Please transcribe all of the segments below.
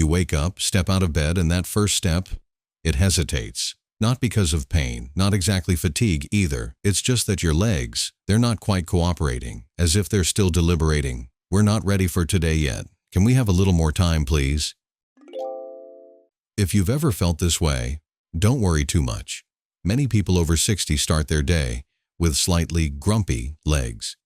You wake up, step out of bed, and that first step, it hesitates. Not because of pain, not exactly fatigue either. It's just that your legs, they're not quite cooperating, as if they're still deliberating. We're not ready for today yet. Can we have a little more time, please? If you've ever felt this way, don't worry too much. Many people over 60 start their day with slightly grumpy legs.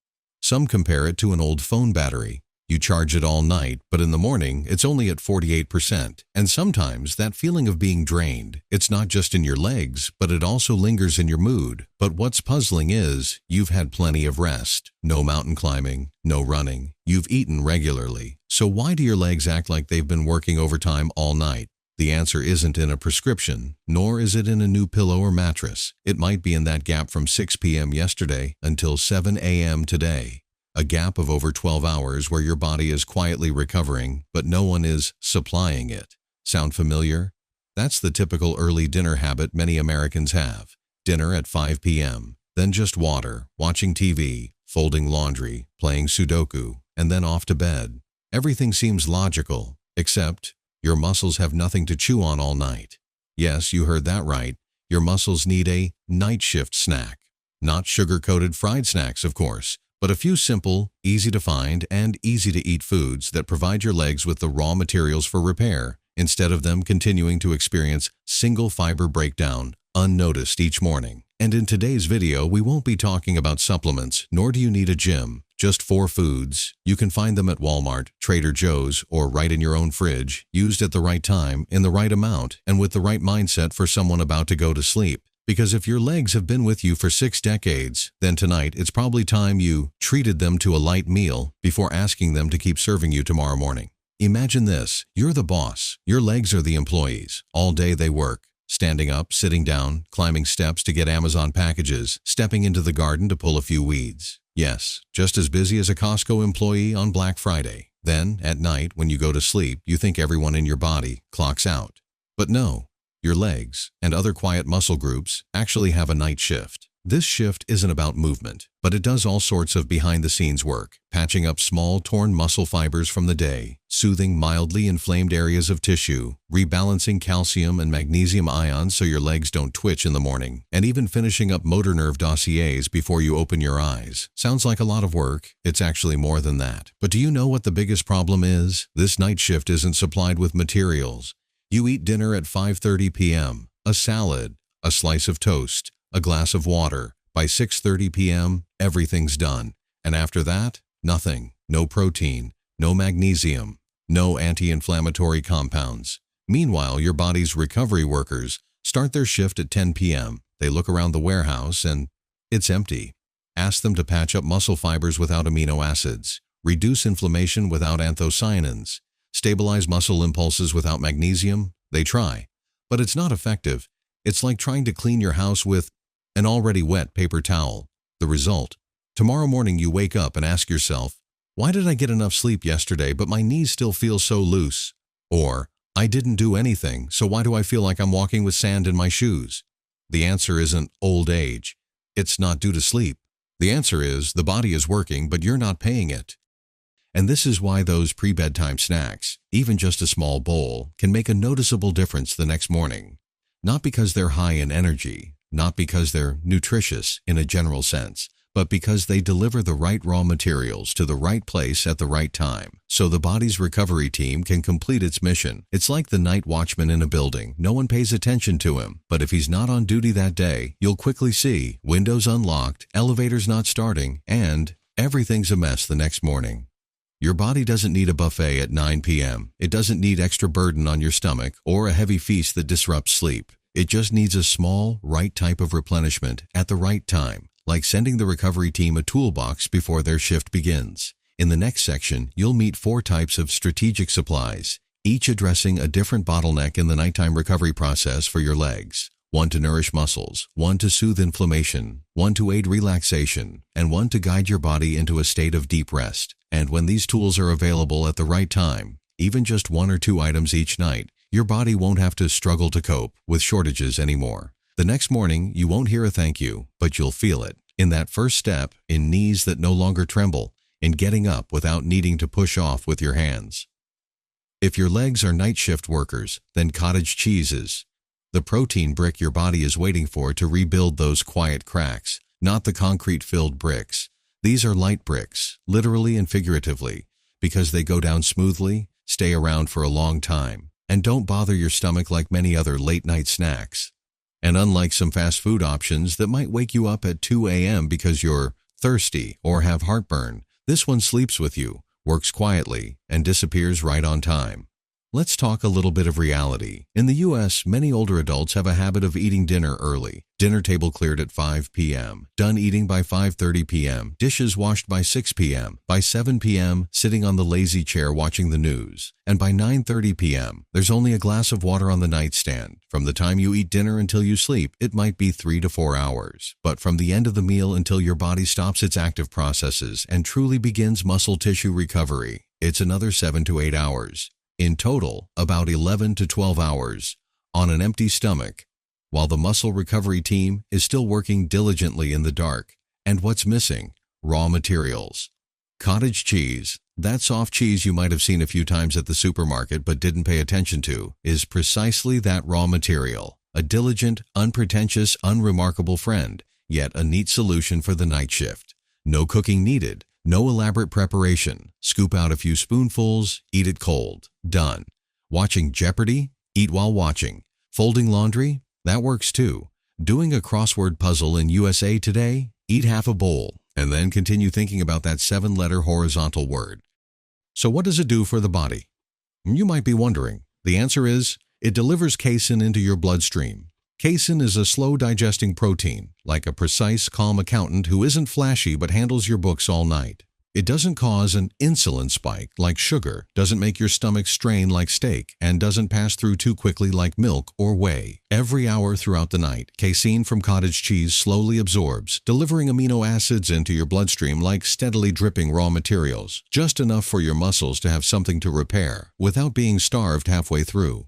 Some compare it to an old phone battery. You charge it all night, but in the morning, it's only at 48%. And sometimes that feeling of being drained, it's not just in your legs, but it also lingers in your mood. But what's puzzling is, you've had plenty of rest. No mountain climbing, no running. You've eaten regularly. So why do your legs act like they've been working overtime all night? The answer isn't in a prescription, nor is it in a new pillow or mattress. It might be in that gap from 6 p.m. yesterday until 7 a.m. today. A gap of over 12 hours where your body is quietly recovering, but no one is supplying it. Sound familiar? That's the typical early dinner habit many Americans have. Dinner at 5 p.m., then just water, watching TV, folding laundry, playing Sudoku, and then off to bed. Everything seems logical, except your muscles have nothing to chew on all night. Yes, you heard that right. Your muscles need a night shift snack. Not sugar-coated fried snacks, of course, but a few simple, easy to find, and easy to eat foods that provide your legs with the raw materials for repair, instead of them continuing to experience single fiber breakdown unnoticed each morning. And in today's video, we won't be talking about supplements, nor do you need a gym. Just 4 foods. You can find them at Walmart, Trader Joe's, or right in your own fridge, used at the right time, in the right amount, and with the right mindset for someone about to go to sleep. Because if your legs have been with you for 6 decades, then tonight it's probably time you treated them to a light meal before asking them to keep serving you tomorrow morning. Imagine this. You're the boss. Your legs are the employees. All day they work. Standing up, sitting down, climbing steps to get Amazon packages, stepping into the garden to pull a few weeds. Yes, just as busy as a Costco employee on Black Friday. Then, at night, when you go to sleep, you think everyone in your body clocks out. But no. Your legs and other quiet muscle groups actually have a night shift. This shift isn't about movement, but it does all sorts of behind-the-scenes work, patching up small torn muscle fibers from the day, soothing mildly inflamed areas of tissue, rebalancing calcium and magnesium ions so your legs don't twitch in the morning, and even finishing up motor nerve dossiers before you open your eyes. Sounds like a lot of work. It's actually more than that. But do you know what the biggest problem is? This night shift isn't supplied with materials. You eat dinner at 5:30 p.m., a salad, a slice of toast, a glass of water. By 6:30 p.m., everything's done. And after that, nothing. No protein, no magnesium, no anti-inflammatory compounds. Meanwhile, your body's recovery workers start their shift at 10 p.m. They look around the warehouse and it's empty. Ask them to patch up muscle fibers without amino acids, reduce inflammation without anthocyanins, stabilize muscle impulses without magnesium. They try, but it's not effective. It's like trying to clean your house with an already wet paper towel. The result? Tomorrow morning you wake up and ask yourself, why did I get enough sleep yesterday but my knees still feel so loose? Or, I didn't do anything, so why do I feel like I'm walking with sand in my shoes? The answer isn't old age. It's not due to sleep. The answer is the body is working, but you're not paying it. And this is why those pre-bedtime snacks, even just a small bowl, can make a noticeable difference the next morning. Not because they're high in energy, not because they're nutritious in a general sense, but because they deliver the right raw materials to the right place at the right time, so the body's recovery team can complete its mission. It's like the night watchman in a building. No one pays attention to him, but if he's not on duty that day, you'll quickly see windows unlocked, elevators not starting, and everything's a mess the next morning. Your body doesn't need a buffet at 9 p.m. It doesn't need extra burden on your stomach or a heavy feast that disrupts sleep. It just needs a small, right type of replenishment at the right time, like sending the recovery team a toolbox before their shift begins. In the next section, you'll meet 4 types of strategic supplies, each addressing a different bottleneck in the nighttime recovery process for your legs. One to nourish muscles, one to soothe inflammation, one to aid relaxation, and one to guide your body into a state of deep rest. And when these tools are available at the right time, even just 1 or 2 items each night, your body won't have to struggle to cope with shortages anymore. The next morning, you won't hear a thank you, but you'll feel it. In that first step, in knees that no longer tremble, in getting up without needing to push off with your hands. If your legs are night shift workers, then cottage cheese is the protein brick your body is waiting for to rebuild those quiet cracks, not the concrete-filled bricks. These are light bricks, literally and figuratively, because they go down smoothly, stay around for a long time, and don't bother your stomach like many other late-night snacks. And unlike some fast food options that might wake you up at 2 a.m. because you're thirsty or have heartburn, this one sleeps with you, works quietly, and disappears right on time. Let's talk a little bit of reality. In the U.S., many older adults have a habit of eating dinner early. Dinner table cleared at 5 p.m., done eating by 5:30 p.m., dishes washed by 6 p.m., by 7 p.m., sitting on the lazy chair watching the news, and by 9:30 p.m., there's only a glass of water on the nightstand. From the time you eat dinner until you sleep, it might be 3 to 4 hours. But from the end of the meal until your body stops its active processes and truly begins muscle tissue recovery, it's another 7 to 8 hours. In total, about 11 to 12 hours on an empty stomach, while the muscle recovery team is still working diligently in the dark. And what's missing? Raw materials. Cottage cheese, that soft cheese you might have seen a few times at the supermarket but didn't pay attention to, is precisely that raw material. A diligent, unpretentious, unremarkable friend, yet a neat solution for the night shift. No cooking needed. No elaborate preparation. Scoop out a few spoonfuls, eat it cold. Done. Watching Jeopardy? Eat while watching. Folding laundry? That works too. Doing a crossword puzzle in USA Today? Eat half a bowl, and then continue thinking about that 7-letter horizontal word. So what does it do for the body? You might be wondering. The answer is, it delivers casein into your bloodstream. Casein is a slow-digesting protein, like a precise, calm accountant who isn't flashy but handles your books all night. It doesn't cause an insulin spike like sugar, doesn't make your stomach strain like steak, and doesn't pass through too quickly like milk or whey. Every hour throughout the night, casein from cottage cheese slowly absorbs, delivering amino acids into your bloodstream like steadily dripping raw materials, just enough for your muscles to have something to repair, without being starved halfway through.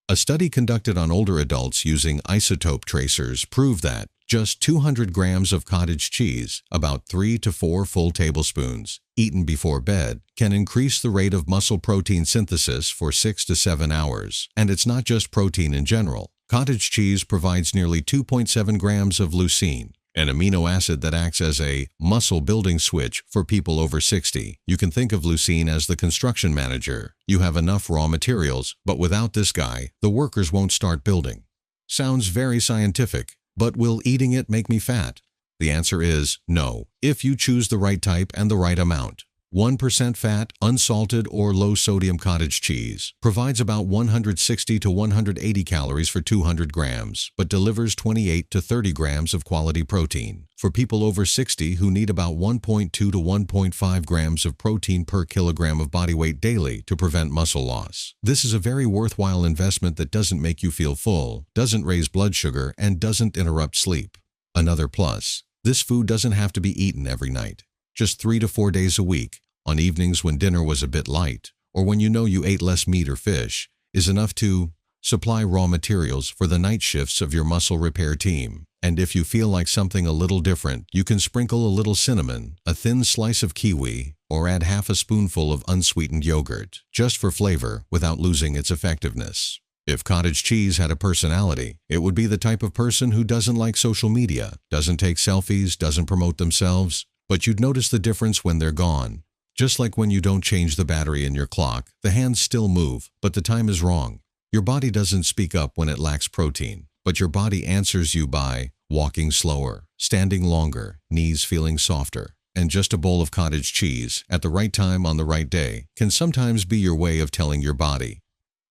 A study conducted on older adults using isotope tracers proved that just 200 grams of cottage cheese, about 3 to 4 full tablespoons, eaten before bed, can increase the rate of muscle protein synthesis for 6 to 7 hours. And it's not just protein in general. Cottage cheese provides nearly 2.7 grams of leucine, an amino acid that acts as a muscle-building switch for people over 60. You can think of leucine as the construction manager. You have enough raw materials, but without this guy, the workers won't start building. Sounds very scientific, but will eating it make me fat? The answer is no, if you choose the right type and the right amount. 1% fat, unsalted or low-sodium cottage cheese provides about 160 to 180 calories for 200 grams, but delivers 28 to 30 grams of quality protein. For people over 60 who need about 1.2 to 1.5 grams of protein per kilogram of body weight daily to prevent muscle loss. This is a very worthwhile investment that doesn't make you feel full, doesn't raise blood sugar, and doesn't interrupt sleep. Another plus, this food doesn't have to be eaten every night. Just 3 to 4 days a week, on evenings when dinner was a bit light, or when you know you ate less meat or fish, is enough to supply raw materials for the night shifts of your muscle repair team. And if you feel like something a little different, you can sprinkle a little cinnamon, a thin slice of kiwi, or add half a spoonful of unsweetened yogurt, just for flavor without losing its effectiveness. If cottage cheese had a personality, it would be the type of person who doesn't like social media, doesn't take selfies, doesn't promote themselves, but you'd notice the difference when they're gone. Just like when you don't change the battery in your clock, the hands still move, but the time is wrong. Your body doesn't speak up when it lacks protein, but your body answers you by walking slower, standing longer, knees feeling softer. And just a bowl of cottage cheese at the right time on the right day can sometimes be your way of telling your body,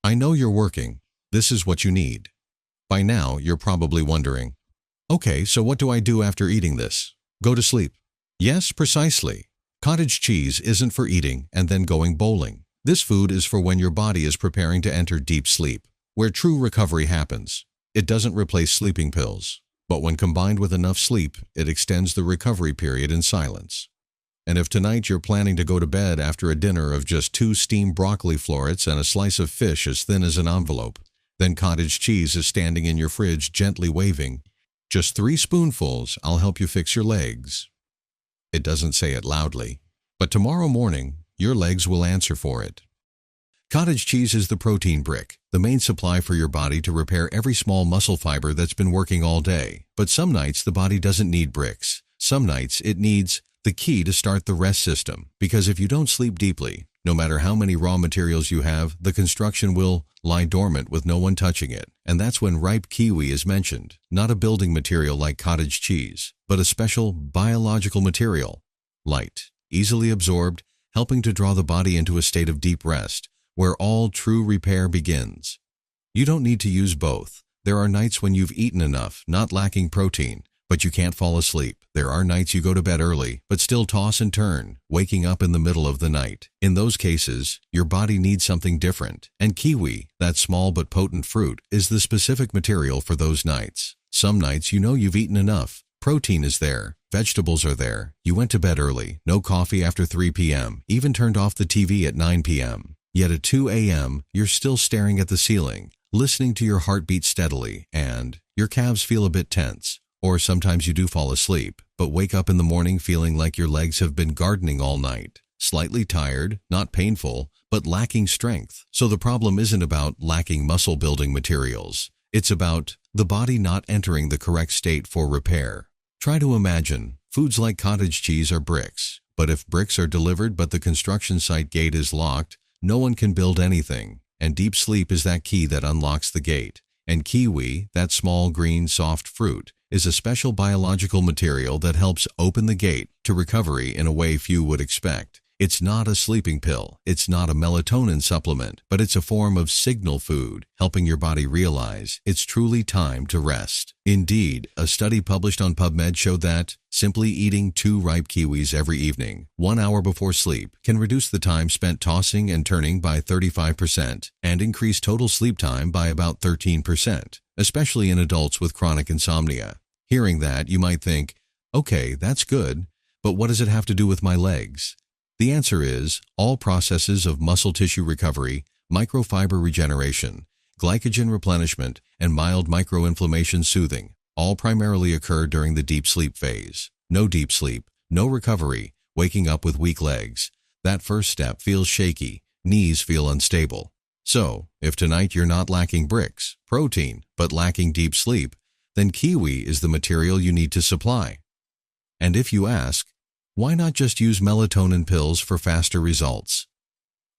I know you're working. This is what you need. By now, you're probably wondering, okay, so what do I do after eating this? Go to sleep. Yes, precisely. Cottage cheese isn't for eating and then going bowling. This food is for when your body is preparing to enter deep sleep, where true recovery happens. It doesn't replace sleeping pills, but when combined with enough sleep, it extends the recovery period in silence. And if tonight you're planning to go to bed after a dinner of just 2 steamed broccoli florets and a slice of fish as thin as an envelope, then cottage cheese is standing in your fridge gently waving, just 3 spoonfuls, I'll help you fix your legs. It doesn't say it loudly, but tomorrow morning, your legs will answer for it. Cottage cheese is the protein brick, the main supply for your body to repair every small muscle fiber that's been working all day. But some nights the body doesn't need bricks. Some nights it needs the key to start the rest system, because if you don't sleep deeply, no matter how many raw materials you have, the construction will lie dormant with no one touching it. And that's when ripe kiwi is mentioned, not a building material like cottage cheese, but a special biological material. Light, easily absorbed, helping to draw the body into a state of deep rest, where all true repair begins. You don't need to use both. There are nights when you've eaten enough, not lacking protein, but you can't fall asleep. There are nights you go to bed early, but still toss and turn, waking up in the middle of the night. In those cases, your body needs something different, and kiwi, that small but potent fruit, is the specific material for those nights. Some nights you know you've eaten enough. Protein is there. Vegetables are there. You went to bed early, no coffee after 3 p.m., even turned off the TV at 9 p.m. Yet at 2 a.m., you're still staring at the ceiling, listening to your heart beat steadily, and your calves feel a bit tense. Or sometimes you do fall asleep, but wake up in the morning feeling like your legs have been gardening all night. Slightly tired, not painful, but lacking strength. So the problem isn't about lacking muscle building materials. It's about the body not entering the correct state for repair. Try to imagine, foods like cottage cheese are bricks. But if bricks are delivered but the construction site gate is locked, no one can build anything. And deep sleep is that key that unlocks the gate. And kiwi, that small green soft fruit, is a special biological material that helps open the gate to recovery in a way few would expect. It's not a sleeping pill, it's not a melatonin supplement, but it's a form of signal food, helping your body realize it's truly time to rest. Indeed, a study published on PubMed showed that simply eating 2 ripe kiwis every evening, 1 hour before sleep, can reduce the time spent tossing and turning by 35% and increase total sleep time by about 13%, especially in adults with chronic insomnia. Hearing that, you might think, okay, that's good, but what does it have to do with my legs? The answer is, all processes of muscle tissue recovery, microfiber regeneration, glycogen replenishment, and mild microinflammation soothing all primarily occur during the deep sleep phase. No deep sleep, no recovery, waking up with weak legs. That first step feels shaky, knees feel unstable. So, if tonight you're not lacking bricks, protein, but lacking deep sleep, then kiwi is the material you need to supply. And if you ask, why not just use melatonin pills for faster results?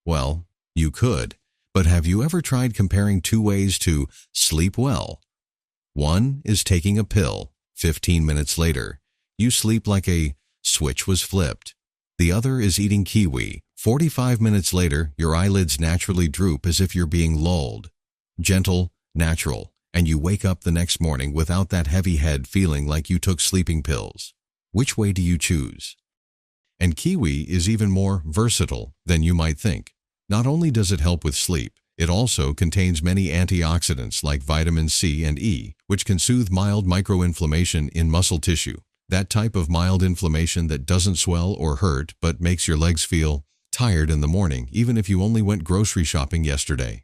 Well, you could, but have you ever tried comparing 2 ways to sleep well? One is taking a pill. 15 minutes later, you sleep like a switch was flipped. The other is eating kiwi. 45 minutes later, your eyelids naturally droop as if you're being lulled. Gentle, natural, and you wake up the next morning without that heavy head feeling like you took sleeping pills. Which way do you choose? And kiwi is even more versatile than you might think. Not only does it help with sleep, it also contains many antioxidants like vitamin C and E, which can soothe mild microinflammation in muscle tissue. That type of mild inflammation that doesn't swell or hurt but makes your legs feel tired in the morning, even if you only went grocery shopping yesterday.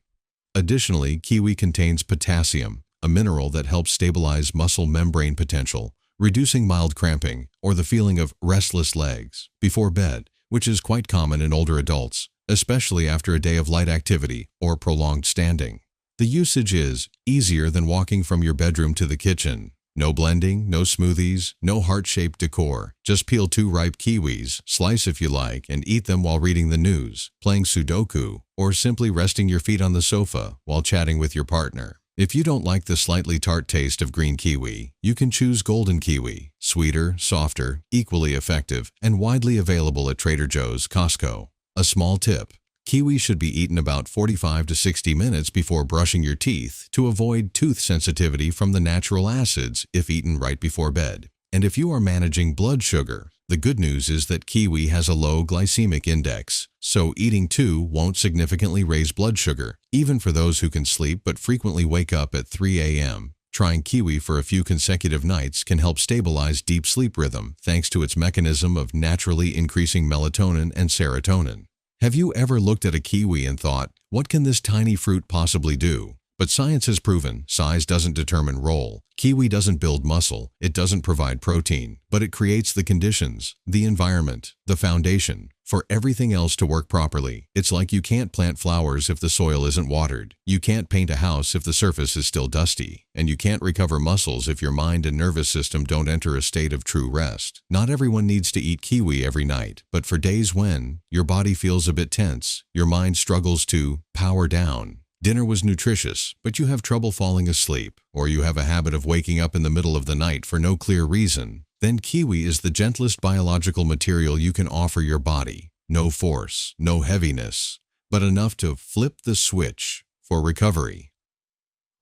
Additionally, kiwi contains potassium, a mineral that helps stabilize muscle membrane potential, reducing mild cramping or the feeling of restless legs before bed, which is quite common in older adults, especially after a day of light activity or prolonged standing. The usage is easier than walking from your bedroom to the kitchen. No blending, no smoothies, no heart-shaped decor. Just peel 2 ripe kiwis, slice if you like, and eat them while reading the news, playing Sudoku, or simply resting your feet on the sofa while chatting with your partner. If you don't like the slightly tart taste of green kiwi, you can choose golden kiwi, sweeter, softer, equally effective, and widely available at Trader Joe's, Costco. A small tip: kiwi should be eaten about 45 to 60 minutes before brushing your teeth to avoid tooth sensitivity from the natural acids if eaten right before bed. And if you are managing blood sugar, the good news is that kiwi has a low glycemic index, so eating 2 won't significantly raise blood sugar, even for those who can sleep but frequently wake up at 3 a.m. Trying kiwi for a few consecutive nights can help stabilize deep sleep rhythm thanks to its mechanism of naturally increasing melatonin and serotonin. Have you ever looked at a kiwi and thought, what can this tiny fruit possibly do? But science has proven size doesn't determine role. Kiwi doesn't build muscle, it doesn't provide protein, but it creates the conditions, the environment, the foundation, for everything else to work properly. It's like you can't plant flowers if the soil isn't watered. You can't paint a house if the surface is still dusty. And you can't recover muscles if your mind and nervous system don't enter a state of true rest. Not everyone needs to eat kiwi every night, but for days when your body feels a bit tense, your mind struggles to power down. Dinner was nutritious, but you have trouble falling asleep, or you have a habit of waking up in the middle of the night for no clear reason, then kiwi is the gentlest biological material you can offer your body. No force, no heaviness, but enough to flip the switch for recovery.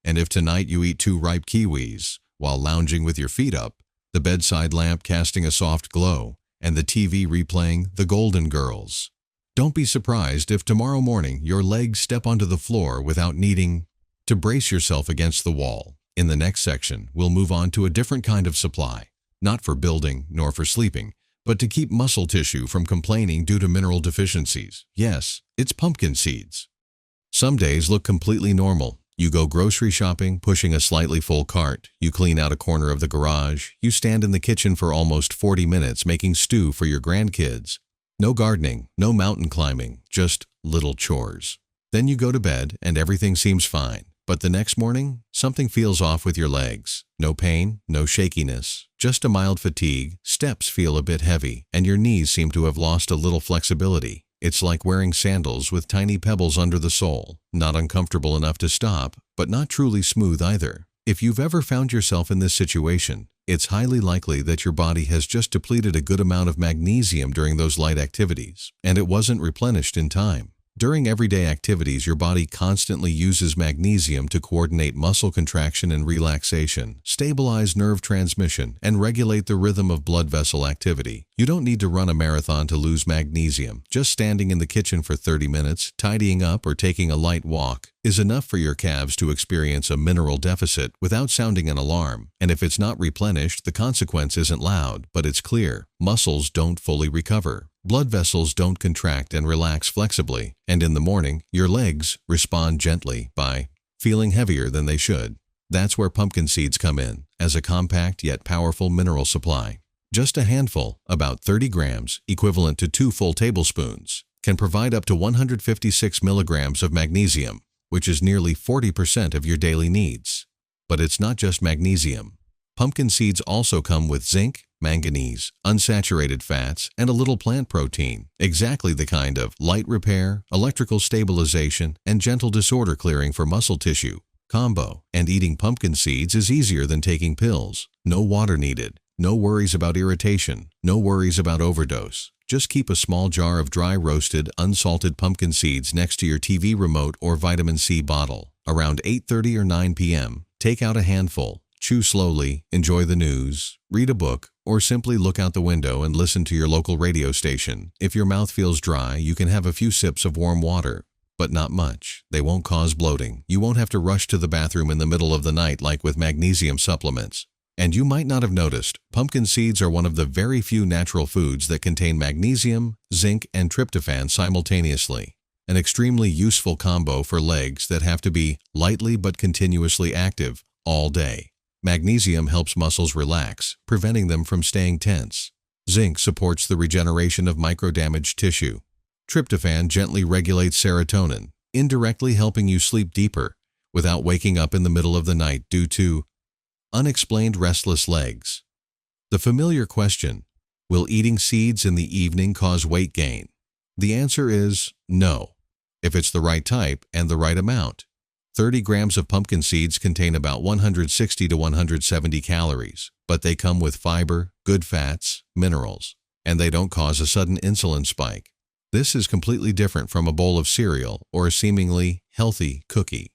And if tonight you eat 2 ripe kiwis, while lounging with your feet up, the bedside lamp casting a soft glow, and the TV replaying The Golden Girls, don't be surprised if tomorrow morning your legs step onto the floor without needing to brace yourself against the wall. In the next section, we'll move on to a different kind of supply, not for building nor for sleeping, but to keep muscle tissue from complaining due to mineral deficiencies. Yes, it's pumpkin seeds. Some days look completely normal. You go grocery shopping, pushing a slightly full cart. You clean out a corner of the garage. You stand in the kitchen for almost 40 minutes making stew for your grandkids. No gardening, no mountain climbing, just little chores. Then you go to bed and everything seems fine. But the next morning, something feels off with your legs. No pain, no shakiness, just a mild fatigue. Steps feel a bit heavy, and your knees seem to have lost a little flexibility. It's like wearing sandals with tiny pebbles under the sole. Not uncomfortable enough to stop, but not truly smooth either. If you've ever found yourself in this situation, it's highly likely that your body has just depleted a good amount of magnesium during those light activities, and it wasn't replenished in time. During everyday activities, your body constantly uses magnesium to coordinate muscle contraction and relaxation, stabilize nerve transmission, and regulate the rhythm of blood vessel activity. You don't need to run a marathon to lose magnesium. Just standing in the kitchen for 30 minutes, tidying up, or taking a light walk is enough for your calves to experience a mineral deficit without sounding an alarm. And if it's not replenished, the consequence isn't loud, but it's clear. Muscles don't fully recover. Blood vessels don't contract and relax flexibly, and in the morning, your legs respond gently by feeling heavier than they should. That's where pumpkin seeds come in, as a compact yet powerful mineral supply. Just a handful, about 30 grams, equivalent to 2 full tablespoons, can provide up to 156 milligrams of magnesium, which is nearly 40% of your daily needs. But it's not just magnesium. Pumpkin seeds also come with zinc, manganese, unsaturated fats, and a little plant protein, exactly the kind of light repair, electrical stabilization, and gentle disorder clearing for muscle tissue combo. And eating pumpkin seeds is easier than taking pills. No water needed, no worries about irritation, no worries about overdose. Just keep a small jar of dry roasted, unsalted pumpkin seeds next to your TV remote or vitamin C bottle. Around 8:30 or 9 p.m., take out a handful. Chew slowly, enjoy the news, read a book, or simply look out the window and listen to your local radio station. If your mouth feels dry, you can have a few sips of warm water, but not much. They won't cause bloating. You won't have to rush to the bathroom in the middle of the night like with magnesium supplements. And you might not have noticed, pumpkin seeds are one of the very few natural foods that contain magnesium, zinc, and tryptophan simultaneously. An extremely useful combo for legs that have to be lightly but continuously active all day. Magnesium helps muscles relax, preventing them from staying tense. Zinc supports the regeneration of microdamaged tissue. Tryptophan gently regulates serotonin, indirectly helping you sleep deeper without waking up in the middle of the night due to unexplained restless legs. The familiar question, will eating seeds in the evening cause weight gain? The answer is no, if it's the right type and the right amount. 30 grams of pumpkin seeds contain about 160 to 170 calories, but they come with fiber, good fats, minerals, and they don't cause a sudden insulin spike. This is completely different from a bowl of cereal or a seemingly healthy cookie.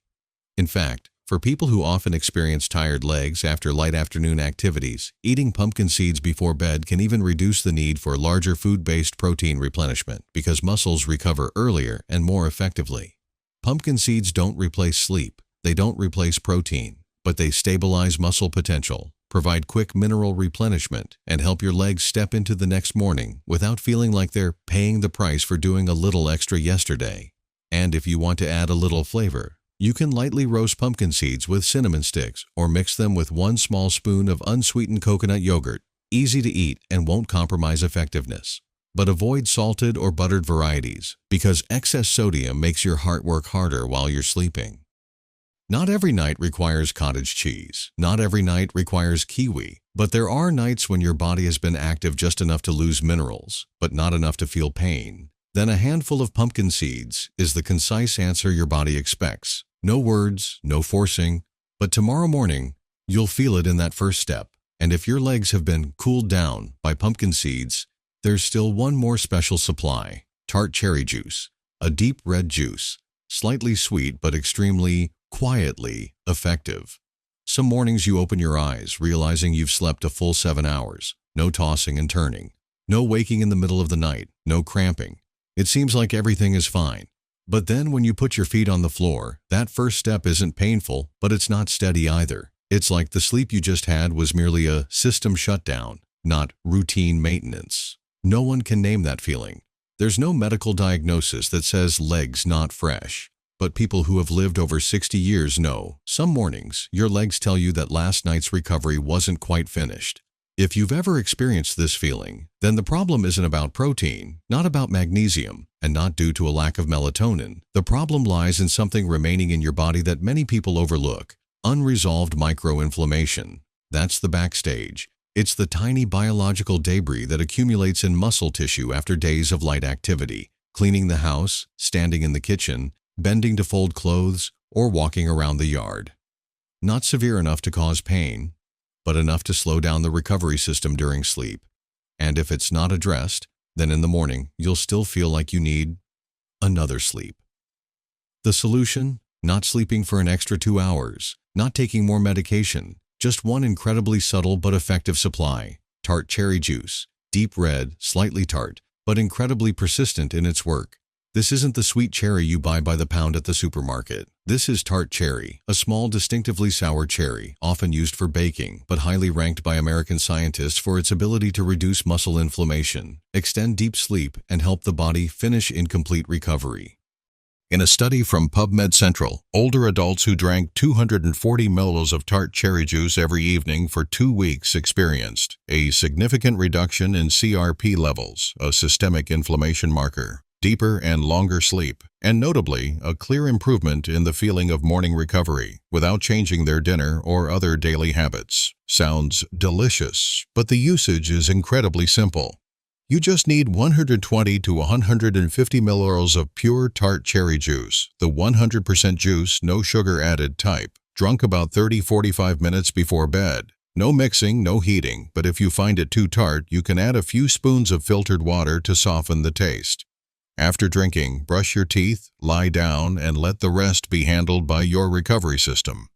In fact, for people who often experience tired legs after light afternoon activities, eating pumpkin seeds before bed can even reduce the need for larger food-based protein replenishment because muscles recover earlier and more effectively. Pumpkin seeds don't replace sleep, they don't replace protein, but they stabilize muscle potential, provide quick mineral replenishment, and help your legs step into the next morning without feeling like they're paying the price for doing a little extra yesterday. And if you want to add a little flavor, You can lightly roast pumpkin seeds with cinnamon sticks or mix them with 1 small spoon of unsweetened coconut yogurt. Easy to eat and won't compromise effectiveness. But avoid salted or buttered varieties because excess sodium makes your heart work harder while you're sleeping. Not every night requires cottage cheese. Not every night requires kiwi. But there are nights when your body has been active just enough to lose minerals, but not enough to feel pain. Then a handful of pumpkin seeds is the concise answer your body expects. No words, no forcing, but tomorrow morning, you'll feel it in that first step. And if your legs have been cooled down by pumpkin seeds, there's still one more special supply: tart cherry juice, a deep red juice, slightly sweet but extremely, quietly effective. Some mornings you open your eyes, realizing you've slept a full 7 hours. No tossing and turning. No waking in the middle of the night. No cramping. It seems like everything is fine. But then when you put your feet on the floor, that first step isn't painful, but it's not steady either. It's like the sleep you just had was merely a system shutdown, not routine maintenance. No one can name that feeling. There's no medical diagnosis that says legs not fresh. But people who have lived over 60 years know, some mornings, your legs tell you that last night's recovery wasn't quite finished. If you've ever experienced this feeling, then the problem isn't about protein, not about magnesium, and not due to a lack of melatonin. The problem lies in something remaining in your body that many people overlook: unresolved microinflammation. That's the backstage. It's the tiny biological debris that accumulates in muscle tissue after days of light activity, cleaning the house, standing in the kitchen, bending to fold clothes, or walking around the yard. Not severe enough to cause pain, but enough to slow down the recovery system during sleep. And if it's not addressed, then in the morning you'll still feel like you need another sleep. The solution? Not sleeping for an extra 2 hours, not taking more medication, just one incredibly subtle but effective supply: tart cherry juice, deep red, slightly tart, but incredibly persistent in its work. This isn't the sweet cherry you buy by the pound at the supermarket. This is tart cherry, a small, distinctively sour cherry, often used for baking, but highly ranked by American scientists for its ability to reduce muscle inflammation, extend deep sleep, and help the body finish incomplete recovery. In a study from PubMed Central, older adults who drank 240 ml of tart cherry juice every evening for 2 weeks experienced a significant reduction in CRP levels, a systemic inflammation marker, deeper and longer sleep, and notably, a clear improvement in the feeling of morning recovery without changing their dinner or other daily habits. Sounds delicious, but the usage is incredibly simple. You just need 120 to 150 milliliters of pure tart cherry juice, the 100% juice, no sugar added type, drunk about 30-45 minutes before bed. No mixing, no heating, but if you find it too tart, you can add a few spoons of filtered water to soften the taste. After drinking, brush your teeth, lie down, and let the rest be handled by your recovery system.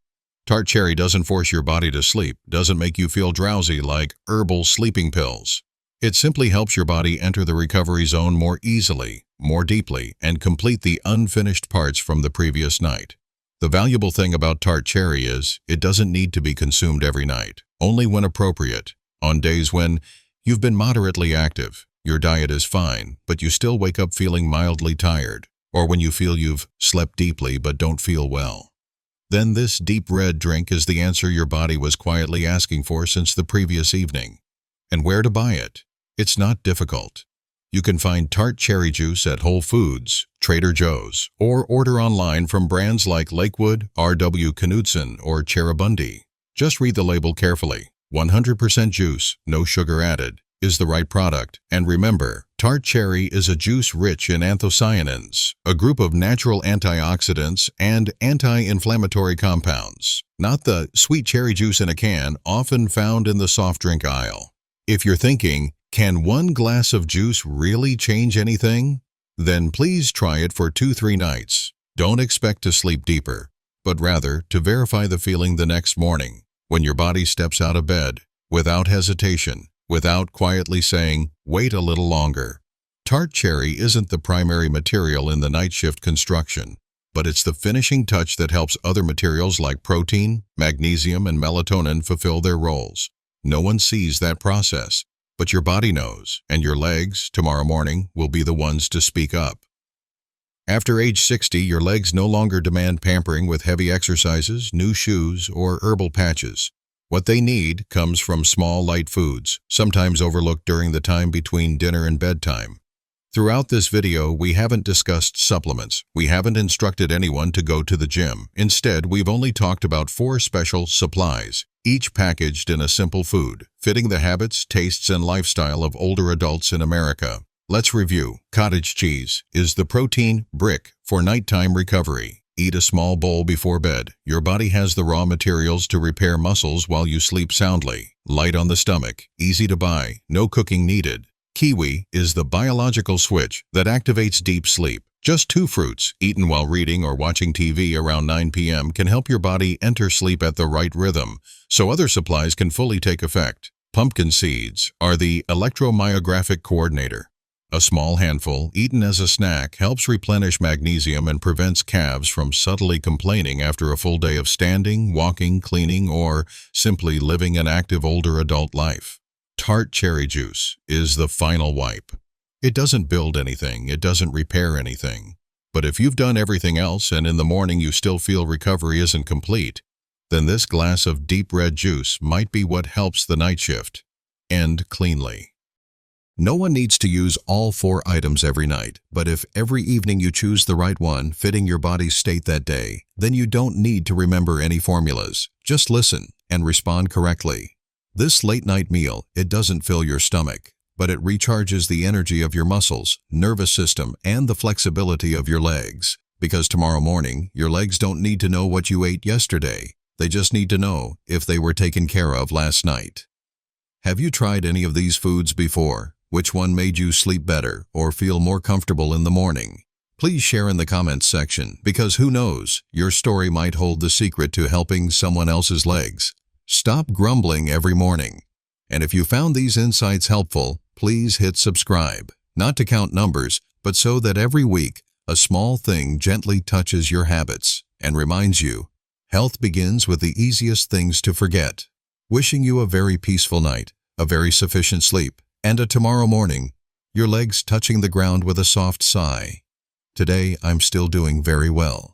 Tart cherry doesn't force your body to sleep, doesn't make you feel drowsy like herbal sleeping pills. It simply helps your body enter the recovery zone more easily, more deeply, and complete the unfinished parts from the previous night. The valuable thing about tart cherry is it doesn't need to be consumed every night, only when appropriate. On days when you've been moderately active, your diet is fine, but you still wake up feeling mildly tired, or when you feel you've slept deeply but don't feel well. Then this deep red drink is the answer your body was quietly asking for since the previous evening. And where to buy it? It's not difficult. You can find tart cherry juice at Whole Foods, Trader Joe's, or order online from brands like Lakewood, R.W. Knudsen, or Cherubundi. Just read the label carefully. 100% juice, no sugar added, is the right product. And remember, tart cherry is a juice rich in anthocyanins, a group of natural antioxidants and anti-inflammatory compounds, not the sweet cherry juice in a can often found in the soft drink aisle. If you're thinking, can one glass of juice really change anything? Then please try it for 2-3 nights. Don't expect to sleep deeper, but rather to verify the feeling the next morning, when your body steps out of bed, without hesitation, without quietly saying, wait a little longer. Tart cherry isn't the primary material in the night shift construction, but it's the finishing touch that helps other materials like protein, magnesium, and melatonin fulfill their roles. No one sees that process, but your body knows, and your legs, tomorrow morning, will be the ones to speak up. After age 60, your legs no longer demand pampering with heavy exercises, new shoes, or herbal patches. What they need comes from small, light foods, sometimes overlooked during the time between dinner and bedtime. Throughout this video, we haven't discussed supplements. We haven't instructed anyone to go to the gym. Instead, we've only talked about 4 special supplies, each packaged in a simple food, fitting the habits, tastes, and lifestyle of older adults in America. Let's review. Cottage cheese is the protein brick for nighttime recovery. Eat a small bowl before bed. Your body has the raw materials to repair muscles while you sleep soundly. Light on the stomach, easy to buy, no cooking needed. Kiwi is the biological switch that activates deep sleep. Just 2 fruits, eaten while reading or watching TV around 9 p.m. can help your body enter sleep at the right rhythm, so other supplies can fully take effect. Pumpkin seeds are the electromyographic coordinator. A small handful, eaten as a snack, helps replenish magnesium and prevents calves from subtly complaining after a full day of standing, walking, cleaning, or simply living an active older adult life. Tart cherry juice is the final wipe. It doesn't build anything, it doesn't repair anything. But if you've done everything else and in the morning you still feel recovery isn't complete, then this glass of deep red juice might be what helps the night shift end cleanly. No one needs to use all 4 items every night, but if every evening you choose the right one, fitting your body's state that day, then you don't need to remember any formulas. Just listen and respond correctly. This late-night meal, it doesn't fill your stomach, but it recharges the energy of your muscles, nervous system, and the flexibility of your legs. Because tomorrow morning, your legs don't need to know what you ate yesterday. They just need to know if they were taken care of last night. Have you tried any of these foods before? Which one made you sleep better or feel more comfortable in the morning? Please share in the comments section, because who knows, your story might hold the secret to helping someone else's legs. Stop grumbling every morning. And if you found these insights helpful, please hit subscribe, not to count numbers, but so that every week a small thing gently touches your habits and reminds you, health begins with the easiest things to forget. Wishing you a very peaceful night, a very sufficient sleep, and a tomorrow morning, your legs touching the ground with a soft sigh. Today I'm still doing very well.